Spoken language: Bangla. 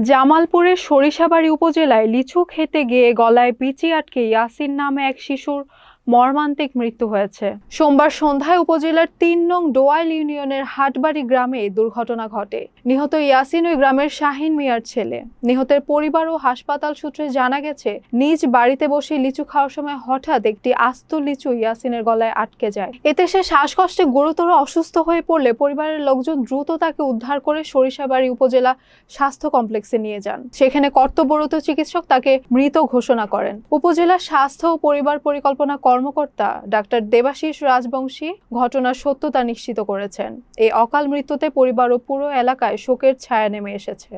জামালপুরের সরিষাবাড়ী উপজেলায় লিচু খেতে গিয়ে গলায় বিচি আটকে ইয়াসিন নামে এক শিশুর মর্মান্তিক মৃত্যু হয়েছে। সোমবার সন্ধ্যায় উপজেলার ৩ নং ডোয়াইল ইউনিয়নের হাটবাড়ি গ্রামে দুর্ঘটনা ঘটে। নিহত ইয়াসিন ওই গ্রামের শাহিন মিয়ার ছেলে। নিহতের পরিবার ও হাসপাতাল সূত্রে জানা গেছে, নিজ বাড়িতে বসে লিচু খাওয়ার সময় হঠাৎ একটি আস্ত লিচু ইয়াসিনের গলায় আটকে যায়। এতে সে শ্বাসকষ্টে গুরুতর অসুস্থ হয়ে পড়লে পরিবারের লোকজন দ্রুত তাকে উদ্ধার করে সরিষাবাড়ী উপজেলা স্বাস্থ্য কমপ্লেক্সে নিয়ে যান। সেখানে কর্তব্যরত চিকিৎসক তাকে মৃত ঘোষণা করেন। উপজেলা স্বাস্থ্য ও পরিবার পরিকল্পনা কর্মকর্তা ডাক্তার দেবাশিস রাজবংশী ঘটনার সত্যতা নিশ্চিত করেছেন। এই অকাল মৃত্যুতে পরিবার ও পুরো এলাকায় শোকের ছায়া নেমে এসেছে।